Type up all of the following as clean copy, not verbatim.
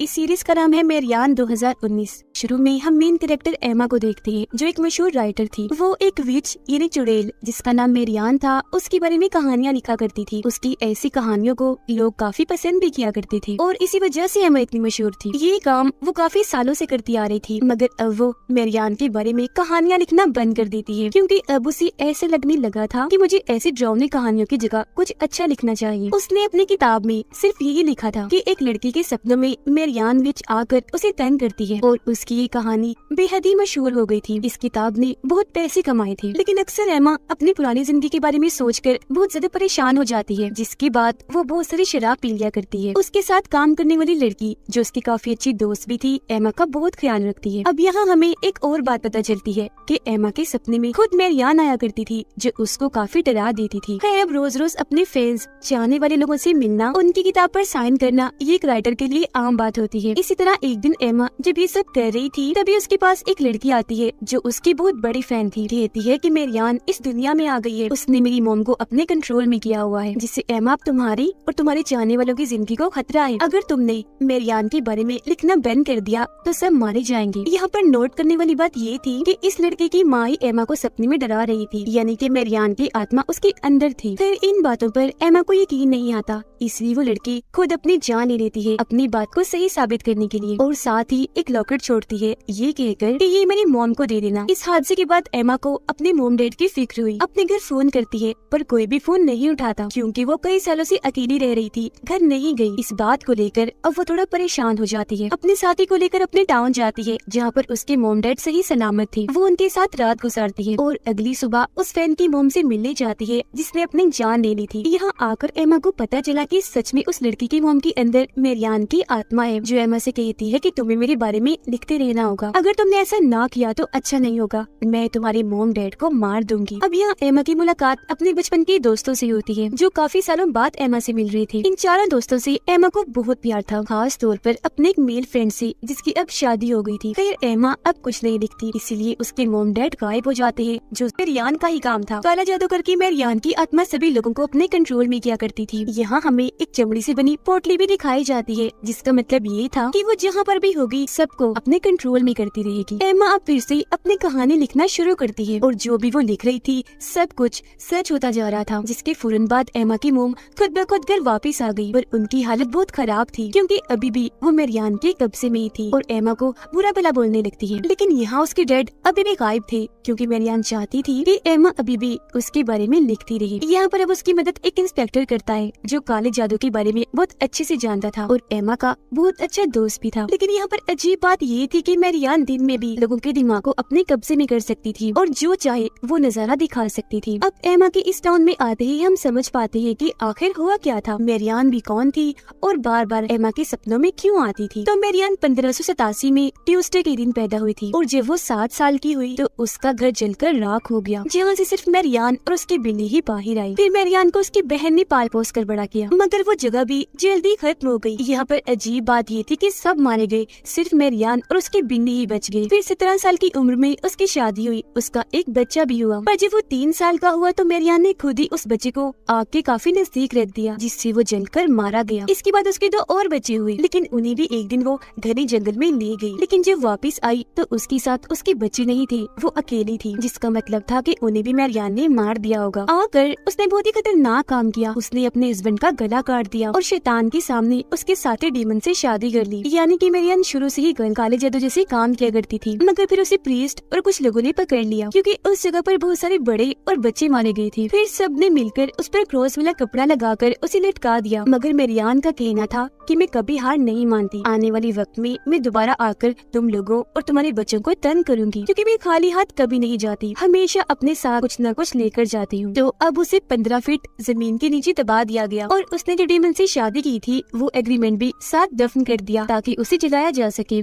इस सीरीज का नाम है मेरियान 2019। शुरू में हम मेन कैरेक्टर एमा को देखते हैं जो एक मशहूर राइटर थी। वो एक विच यानी चुड़ैल जिसका नाम मेरियान था उसके बारे में कहानियां लिखा करती थी। उसकी ऐसी कहानियों को लोग काफी पसंद भी किया करते थे और इसी वजह से एमा इतनी मशहूर थी। ये काम वो काफी सालों से करती आ रही थी, मगर अब वो मेरियान के बारे में कहानियां लिखना बंद कर देती है क्योंकि अब उसे ऐसे लगने लगा था कि मुझे ऐसी डरावनी कहानियों की जगह कुछ अच्छा लिखना चाहिए। उसने अपनी किताब में सिर्फ यही लिखा था कि एक लड़की के सपनों में मेरियान विच आकर उसे तंग करती है और उसकी ये कहानी बेहद ही मशहूर हो गई थी। इस किताब ने बहुत पैसे कमाए थे, लेकिन अक्सर एमा अपनी पुरानी जिंदगी के बारे में सोचकर बहुत ज्यादा परेशान हो जाती है, जिसके बाद वो बहुत सारी शराब पी लिया करती है। उसके साथ काम करने वाली लड़की जो उसकी काफी अच्छी दोस्त भी थी, एमा का बहुत ख्याल रखती है। अब यहाँ हमें एक और बात पता चलती है कि एमा के सपने में खुद मेरियान आया करती थी जो उसको काफी डरा देती थी। अब रोज रोज अपने फैंस चाहने वाले लोगों से मिलना, उनकी किताब पर साइन करना ये एक राइटर के लिए आम बात होती है। इसी तरह एक दिन एमा जब ये सब कर रही थी तभी उसके पास एक लड़की आती है जो उसकी बहुत बड़ी फैन थी। कहती है कि मेरियान इस दुनिया में आ गई है, उसने मेरी मॉम को अपने कंट्रोल में किया हुआ है, जिससे एमा अब तुम्हारी और तुम्हारे चाहने वालों की जिंदगी को खतरा है। अगर तुमने मेरियान के बारे में लिखना बंद कर दिया तो सब मारे जाएंगे। यहाँ पर नोट करने वाली बात ये थी कि इस लड़के की माँ ही एमा को सपने में डरा रही थी, यानी कि मेरियान की आत्मा उसके अंदर थी। फिर इन बातों पर एमा को यकीन नहीं आता, इसलिए वो लड़की खुद अपनी जान ले लेती है अपनी बात को सही साबित करने के लिए और साथ ही एक लॉकेट छोड़ती है ये कहकर कि ये मेरी मॉम को दे देना। इस हादसे के बाद एमा को अपने मॉम डैड की फिक्र हुई। अपने घर फोन करती है पर कोई भी फोन नहीं उठाता क्योंकि वो कई सालों से अकेली रह रही थी, घर नहीं गई। इस बात को लेकर अब वो थोड़ा परेशान हो जाती है। अपने साथी को लेकर अपने टाउन जाती है जहाँ पर उसके मॉम डैड सही सलामत थे। वो उनके साथ रात गुजारती है और अगली सुबह उस फैन की मॉम से मिलने जाती है जिसने अपनी जान ले ली थी। यहाँ आकर एमा को पता चला कि सच में उस लड़की की मॉम के अंदर मेरियान की आत्मा है जो एमा से कहती है कि तुम्हें मेरे बारे में लिखते रहना होगा। अगर तुमने ऐसा ना किया तो अच्छा नहीं होगा, मैं तुम्हारे मॉम डैड को मार दूंगी। अब यहाँ एमा की मुलाकात अपने बचपन के दोस्तों से होती है जो काफी सालों बाद एमा से मिल रही थी। इन चारों दोस्तों से एमा को बहुत प्यार था, खास तौर पर अपने एक मेल फ्रेंड से जिसकी अब शादी हो गई थी। फिर एमा अब कुछ नहीं लिखती, इसीलिए उसके मॉम डैड गायब हो जाते हैं जो मेरियान का ही काम था। काला जादू करके मेरियान की आत्मा सभी लोगों को अपने कंट्रोल में किया करती थी। यहाँ हमें एक चमड़ी से बनी पोटली भी दिखाई जाती है जिसका मतलब ये था कि वो जहाँ पर भी होगी सबको अपने कंट्रोल में करती रहेगी। एमा अब फिर से अपनी कहानी लिखना शुरू करती है और जो भी वो लिख रही थी सब कुछ सच होता जा रहा था, जिसके फौरन बाद एमा की मोम खुद ब खुद घर वापस आ गई। पर उनकी हालत बहुत खराब थी क्योंकि अभी भी वो मेरियान के कब्जे में ही थी और एमा को बुरा भला बोलने लगती है। लेकिन यहाँ उसके डैड अभी भी गायब थे क्योंकि मेरियान चाहती थी कि एमा अभी भी उसके बारे में लिखती रही। यहाँ पर अब उसकी मदद एक इंस्पेक्टर करता है जो काले जादू के बारे में बहुत अच्छे से जानता था और एमा का बहुत अच्छा दोस्त भी था। लेकिन यहाँ पर अजीब बात ये थी कि मेरियान दिन में भी लोगों के दिमाग को अपने कब्जे में कर सकती थी और जो चाहे वो नजारा दिखा सकती थी। अब एमा के इस टाउन में आते ही हम समझ पाते हैं कि आखिर हुआ क्या था, मेरियान भी कौन थी और बार बार एमा के सपनों में क्यों आती थी। तो मेरियान 1587 में ट्यूसडे के दिन पैदा हुई थी और जब वो 7 साल की हुई तो उसका घर जलकर राख हो गया, जहाँ से सिर्फ मेरियान और उसकी बिल्ली ही बाहर आई। फिर मेरियान को उसकी बहन ने पाल पोस कर बड़ा किया, मगर वो जगह भी जल्दी खत्म हो गई। यहाँ पर अजीब बात ये थी कि सब मारे गए, सिर्फ मेरियान और उसकी बिल्ली ही बच गई। फिर 17 साल की उम्र में उसकी शादी हुई, उसका एक बच्चा भी हुआ। पर जब वो 3 साल का हुआ तो मेरियान ने खुद ही उस बच्चे को आग के काफी नजदीक रख दिया जिससे वो जलकर मारा गया। इसके बाद उसके 2 और बच्चे हुए, लेकिन उन्हें भी एक दिन वो घने जंगल में ले गई। लेकिन जब वापस आई तो उसके साथ उसके बच्चे नहीं थे, वो अकेली थी, जिसका मतलब था कि उन्हें भी मेरियान ने मार दिया होगा। आकर उसने बहुत ही खतरनाक काम किया, उसने अपने हस्बैंड का गला काट दिया और शैतान के सामने उसके साथी डीमन से शादी कर ली। यानी कि मेरियान शुरू से ही काले जादू जैसे काम किया करती थी, मगर फिर उसे प्रीस्ट और कुछ लोगों ने पकड़ लिया क्योंकि उस जगह पर बहुत सारे बड़े और बच्चे मारे गए थे। फिर सबने मिलकर उस पर क्रॉस वाला कपड़ा लगाकर उसे लटका दिया, मगर मेरियान का कहना था कि मैं कभी हार नहीं मानती, आने वाले वक्त में मैं दोबारा आकर तुम लोगों और तुम्हारे बच्चों को तंग करूंगी क्योंकि मैं खाली हाथ कभी नहीं जाती, हमेशा अपने साथ कुछ न कुछ लेकर जाती हूँ। तो अब उसे 15 फीट जमीन के नीचे दबा दिया गया और उसने जो डीमन से शादी की थी वो एग्रीमेंट भी साथ दफन कर दिया ताकि उसे जलाया जा सके।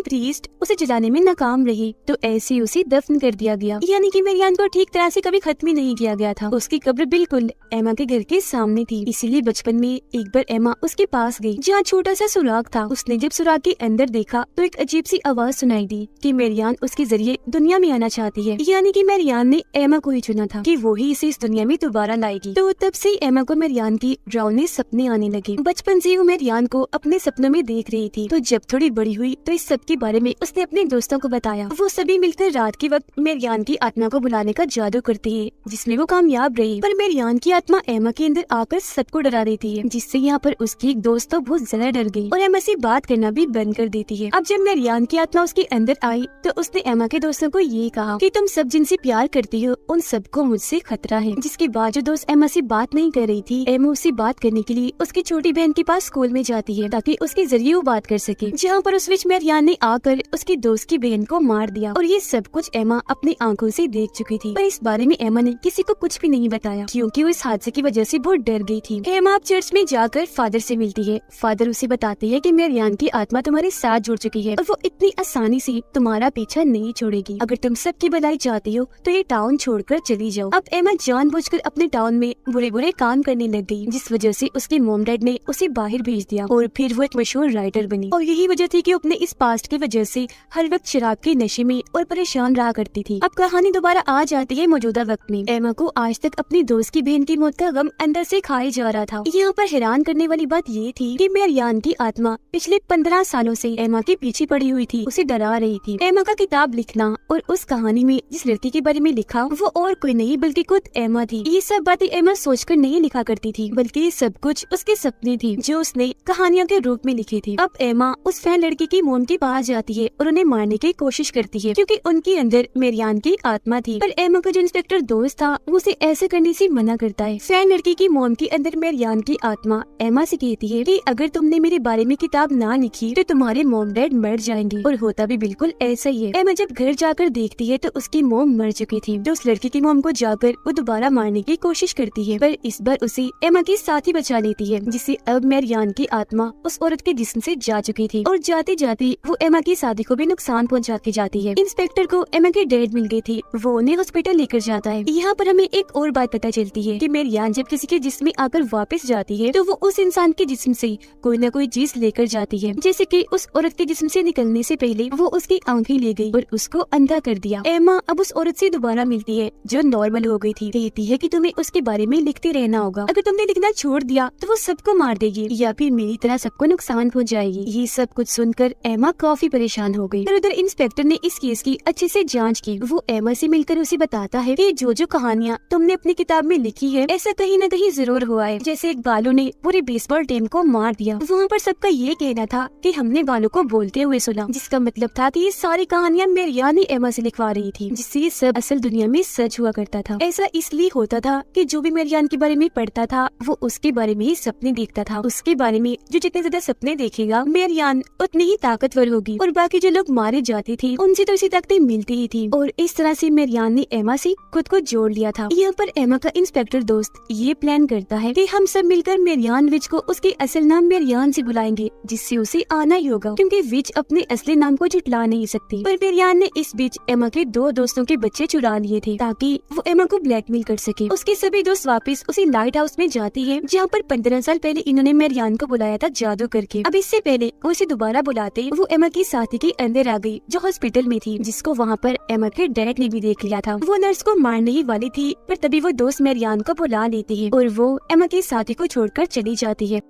प्रीस्ट उसे जलाने में नाकाम रही तो ऐसे ही उसे दफन कर दिया गया। यानी कि मेरियान को ठीक तरह से कभी खत्म ही नहीं किया गया था। उसकी कब्र बिल्कुल एमा के घर के सामने थी। इसीलिए बचपन में एक बार एमा उसके पास गई जहाँ छोटा सा सुराग था। उसने जब सुराग के अंदर देखा तो एक अजीब सी आवाज सुनाई दी कि मेरियान उसके जरिए दुनिया में आना चाहती है। यानी कि मेरियान ने एमा को ही चुना था कि वो ही इसे इस दुनिया में दोबारा लाएगी। तो तब से एमा को मेरियान की डरावने सपने आने लगे। बचपन से वो मेरियान को अपने सपनों में देख रही थी। तो जब थोड़ी बड़ी हुई तो इस सब के बारे में उसने अपने दोस्तों को बताया। वो सभी मिलकर रात के वक्त मेरियान की आत्मा को बुलाने का जादू करती है, जिसमें वो कामयाब रही। पर मेरियान की आत्मा एमा के अंदर आकर सबको डरा देती है, जिससे यहाँ पर उसकी एक दोस्त तो बहुत ज्यादा डर गई और एमा से बात करना भी बंद कर देती है। अब जब मेरियान की आत्मा उसके अंदर आई तो उसने एमा के दोस्तों को ये कहा कि तुम सब जिनसे प्यार करती हो उन सबको मुझसे खतरा है। जिसके बाद जो दोस्त एमा से बात नहीं कर रही थी, एमा उससे बात करने के लिए उसकी छोटी बहन के पास स्कूल में जाती है ताकि उसके जरिए वो बात कर सके। जहाँ पर उस बीच मेरियान ने आकर उसकी दोस्त की बहन को मार दिया और ये सब कुछ एमा अपनी आंखों से देख चुकी थी। पर इस बारे में एमा ने किसी को कुछ भी नहीं बताया क्योंकि वो इस हादसे की वजह से बहुत डर गई थी। एमा अब चर्च में जाकर फादर से मिलती है। फादर उसे बताते हैं कि मेरियान की आत्मा तुम्हारे साथ जुड़ चुकी है और वो इतनी आसानी से तुम्हारा पीछा नहीं छोड़ेगी। अगर तुम सबकी भलाई चाहती हो तो ये टाउन छोड़कर चली जाओ। अब एमा जानबूझकर अपने टाउन में बुरे बुरे काम करने लग गई, जिस वजह से उसके मॉम डैड ने उसे बाहर भेज दिया और फिर वो एक मशहूर राइटर बनी। और यही वजह थी कि अपने इस पास्ट की वजह से हर वक्त शराब के नशे में और परेशान रहा करती थी। अब कहानी दोबारा आ जाती है मौजूदा वक्त में। एमा को आज तक अपनी दोस्त की बहन की मौत का गम अंदर से खाए जा रहा था। यहाँ पर हैरान करने वाली बात ये थी कि मेरियान की आत्मा पिछले 15 सालों से एमा के पीछे पड़ी हुई थी, उसे डरा रही थी। एमा का किताब लिखना और उस कहानी में जिस लड़की के बारे में लिखा वो और कोई नहीं बल्कि खुद एमा थी। ये सब बातें एमा सोचकर नहीं लिखा करती थी, बल्कि ये सब कुछ उसके सपने थी जो उसने कहानियों के रूप में लिखी थी। अब एमा उस फैन लड़की की मोम के पास जाती है और उन्हें मारने की कोशिश करती है क्योंकि उनके अंदर मेरियान की आत्मा थी। पर एमा का जो इंस्पेक्टर दोस्त था वो उसे ऐसे करने से मना करता है। फैन लड़की की मोम के अंदर मेरियान की आत्मा एमा से कहती है कि अगर तुमने मेरे बारे में किताब ना लिखी तो तुम्हारे मोम डैड मर जाएंगे। और होता भी बिल्कुल ऐसा ही है। एमा जब घर जाकर देखती है तो उसकी मोम मर चुकी थी। तो उस लड़की की मोम को जाकर वो दोबारा मारने की कोशिश करती है, पर इस बार उसे एमा की साथी बचा लेती है, जिससे अब मेरियान की आत्मा उस औरत के जिस्म से जा चुकी थी और जाते जाते वो एमा की साथी को भी नुकसान पहुंचा के जाती है। इंस्पेक्टर को एमा की डेड मिल गई थी, वो उन्हें हॉस्पिटल लेकर जाता है। यहाँ पर हमें एक और बात पता चलती है कि मेरियान जब किसी के जिस्म में आकर वापस जाती है तो वो उस इंसान के जिस्म से कोई न कोई चीज लेकर जाती है। जैसे कि उस औरत के जिस्म से निकलने से पहले वो उसकी आंखें ले गई और उसको अंधा कर दिया। एमा अब उस औरत से दोबारा मिलती है जो नॉर्मल हो गई थी। कहती है कि तुम्हें उसके बारे में लिखते रहना होगा, अगर तुमने लिखना छोड़ दिया तो वो सबको मार देगी या फिर मेरी तरह सबको नुकसान पहुंच जाएगी। ये सब कुछ सुनकर एमा काफी परेशान हो गई। उधर इंस्पेक्टर ने इस केस की अच्छे से जांच की। वो एमा से मिलकर उसे बताता है कि जो कहानियाँ तुमने अपनी किताब में लिखी है ऐसा कहीं न कहीं जरूर हुआ है। जैसे एक बालू ने पूरी बेसबॉल टीम को मार दिया। वहाँ पर सबका ये कहना था कि हमने बालू को बोलते हुए सुना, जिसका मतलब था कि ये सारी कहानियाँ मेरियान ही एमा से लिखवा रही थी, जिससे ये सब असल दुनिया में सच हुआ करता था। ऐसा इसलिए होता था कि जो भी मेरियान के बारे में पढ़ता था वो उसके बारे में ही सपने देखता था। उसके बारे में जो जितने ज्यादा सपने देखेगा मेरियान उतनी ही ताकतवर होगी और बाकी जो लोग मारे जाते थे उनसे तो इसी ताकतें मिलती ही थी। और इस तरह से मेरियान ने एमा से खुद को जोड़ लिया था। यहाँ पर एमा का इंस्पेक्टर दोस्त ये प्लान करता है कि हम सब मिलकर मेरियान विच को उसके असल नाम मेरियान से बुलाएंगे, जिससे उसे आना ही होगा क्योंकि विच अपने असली नाम को झुटला नहीं सकती। पर मेरियान ने इस बीच एमा के 2 दोस्तों के बच्चे चुरा लिए थे ताकि वो एमा को ब्लैकमेल कर सके। उसके सभी दोस्त वापस उसी लाइट हाउस में जाते हैं जहाँ पर 15 साल पहले इन्होंने मेरियान को बुलाया था जादू करके। अब इससे पहले वो इसे दोबारा बुलाते वो एमा की साथी के अंदर आ गई जो हॉस्पिटल में थी, जिसको वहाँ पर एमा के डैड ने भी देख लिया था। वो नर्स को मारने ही वाली थी पर तभी वो दोस्त मेरियान को बुला लेती है और वो एमा की साथी को छोड़कर चली जाती है।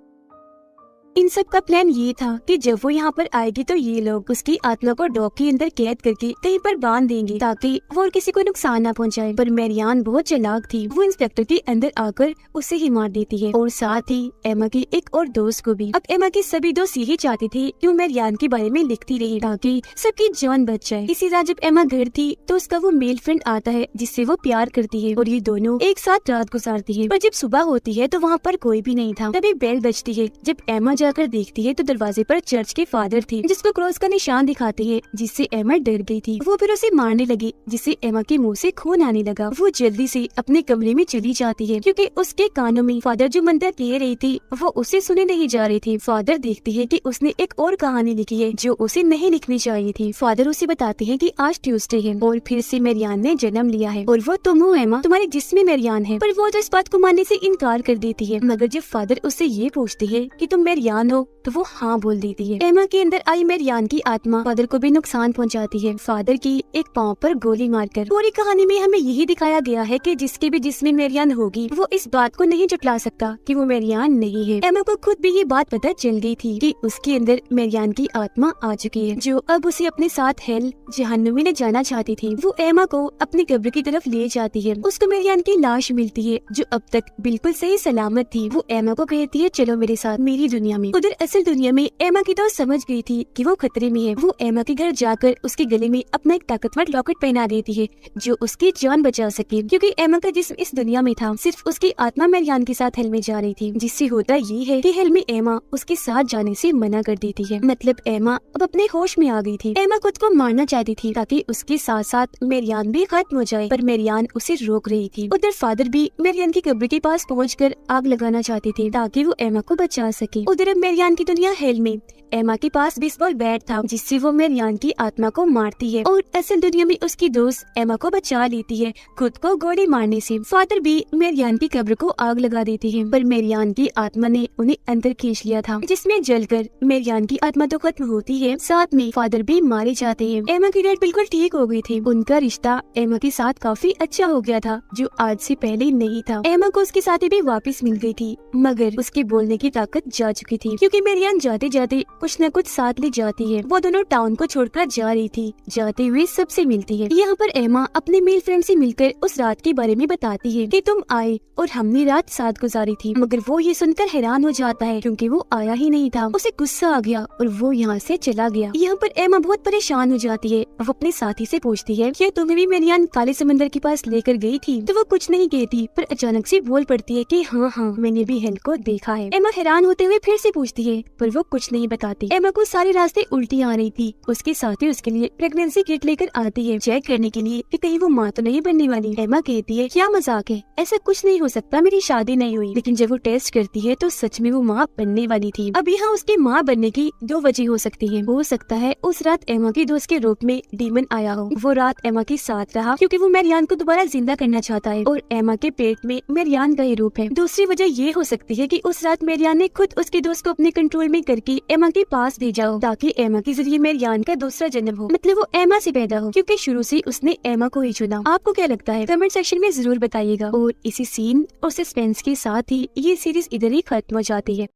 इन सब का प्लान ये था कि जब वो यहाँ पर आएगी तो ये लोग उसकी आत्मा को डॉग के अंदर कैद करके कहीं पर बांध देंगे ताकि वो और किसी को नुकसान ना पहुँचाए। पर मेरियान बहुत चालाक थी, वो इंस्पेक्टर के अंदर आकर उसे ही मार देती है और साथ ही एमा की एक और दोस्त को भी। अब एमा के सभी दोस्त यही चाहते थे कि वो मेरियान के बारे में लिखती रहे ताकि सबकी जान बच जाए। इसी रात जब एमा घर थी तो उसका वो मेल फ्रेंड आता है जिससे वो प्यार करती है और ये दोनों एक साथ रात गुजारती है। पर जब सुबह होती है तो वहाँ पर कोई भी नहीं था। तभी बेल बजती है। जब एमा जाकर देखती है तो दरवाजे पर चर्च के फादर थे, जिसको क्रॉस का निशान दिखाते हैं, जिससे एमा डर गई थी। वो फिर उसे मारने लगी, जिससे एमा के मुंह से खून आने लगा। वो जल्दी से अपने कमरे में चली जाती है, क्योंकि उसके कानों में फादर जो मंत्र कह रही थी वो उसे सुने नहीं जा रही थी। फादर देखती है कि उसने एक और कहानी लिखी है जो उसे नहीं लिखनी चाहिए थी। फादर उसे बताते हैं कि आज ट्यूसडे है और फिर से मेरियान ने जन्म लिया है और वो तुम हो एमा, तुम्हारे जिस्म में मेरियान है। पर वो तो इस बात को मानने से इनकार कर देती है। मगर जब फादर उससे ये पूछते है कि तुम मेरियान हो तो वो हाँ बोल देती है। एमा के अंदर आई मेरियान की आत्मा फादर को भी नुकसान पहुंचाती है, फादर की एक पाँव पर गोली मारकर। पूरी कहानी में हमें यही दिखाया गया है कि जिसके भी जिस्म में मेरियान होगी वो इस बात को नहीं जुटला सकता कि वो मेरियान नहीं है। एमा को खुद भी ये बात पता चल गई थी कि उसके अंदर मेरियान की आत्मा आ चुकी है, जो अब उसे अपने साथ हेल जहन्नुम में ले जाना चाहती थी। वो एमा को अपनी कब्र की तरफ ले जाती है। उसको मेरियान की लाश मिलती है जो अब तक बिल्कुल सही सलामत थी। वो एमा को कहती है चलो मेरे साथ मेरी दुनिया में। उधर असल दुनिया में एमा की तो समझ गई थी कि वो खतरे में है। वो एमा के घर जाकर उसके गले में अपना एक ताकतवर लॉकेट पहना देती है जो उसकी जान बचा सके, क्योंकि एमा का जिस्म इस दुनिया में था, सिर्फ उसकी आत्मा मेरियान के साथ हेल में जा रही थी। जिससे होता ये है कि हेल में एमा उसके साथ जाने से मना कर देती है। मतलब एमा अब अपने होश में आ गई थी। एमा खुद को मारना चाहती थी ताकि उसके साथ साथ मेरियान भी खत्म हो जाए, पर मेरियान उसे रोक रही थी। उधर फादर भी मेरियान की कब्र के पास पहुंचकर आग लगाना चाहते थे ताकि वो एमा को बचा सके। उधर अब मेरियान की दुनिया हेल में एमा के पास बेसबॉल बैट था जिससे वो मेरियान की आत्मा को मारती है और असल दुनिया में उसकी दोस्त एमा को बचा लेती है खुद को गोली मारने से। फादर भी मेरियान की कब्र को आग लगा देते हैं, पर मेरियान की आत्मा ने उन्हें अंदर खींच लिया था, जिसमें जलकर मेरियान की आत्मा तो खत्म होती है, साथ में फादर भी मारे जाते हैं। एमा की डेट बिल्कुल ठीक हो गई थी। उनका रिश्ता एमा के साथ काफी अच्छा हो गया था, जो आज से पहले नहीं था। एमा को उसके साथी भी वापस मिल गई थी, मगर उसके बोलने की ताकत जा चुकी थी, क्योंकि मेरियान जाते जाते कुछ न कुछ साथ ले जाती है। वो दोनों टाउन को छोड़कर जा रही थी। जाते हुए सबसे मिलती है। यहाँ पर एमा अपने मेल फ्रेंड से मिलकर उस रात के बारे में बताती है कि तुम आए और हमने रात साथ गुजारी थी। मगर वो ये सुनकर हैरान हो जाता है क्योंकि वो आया ही नहीं था। उसे गुस्सा आ गया और वो यहाँ से चला गया। यहाँ पर एमा बहुत परेशान हो जाती है। वो अपने साथी से पूछती है क्या तुम्हें भी मेरियान काले समंदर के पास लेकर गई थी? तो वो कुछ नहीं कहती, पर अचानक से बोल पड़ती है कि हाँ हाँ मैंने भी हेल को देखा है। एमा हैरान होते हुए फिर से पूछती है, पर वो कुछ नहीं बताती। एमा को सारे रास्ते उल्टी आ रही थी। उसके साथ ही उसके लिए प्रेगनेंसी किट लेकर आती है, चेक करने के लिए कि कहीं वो माँ तो नहीं बनने वाली। एमा कहती है क्या मजाक है, ऐसा कुछ नहीं हो सकता, मेरी शादी नहीं हुई। लेकिन जब वो टेस्ट करती है तो सच में वो माँ बनने वाली थी। अब यहाँ उसके माँ बनने की दो वजह हो सकती है। हो सकता है उस रात एमा की दोस्त के रूप में डीमन आया हो। वो रात एमा के साथ रहा क्योंकि वो मेरियान को दोबारा जिंदा करना चाहता है और एमा के पेट में मेरियान का ही रूप है। दूसरी वजह ये हो सकती है कि उस रात मेरियान ने खुद उसके दोस्त को अपने कंट्रोल में करके एमा के पास भेजा हो ताकि एमा के जरिए मेरियान का दूसरा जन्म हो, मतलब वो एमा से पैदा हो, क्योंकि शुरू से उसने एमा को ही चुना। आपको क्या लगता है कमेंट सेक्शन में जरूर बताइएगा। और इसी सीन और सस्पेंस के साथ ही ये सीरीज इधर ही खत्म हो जाती है।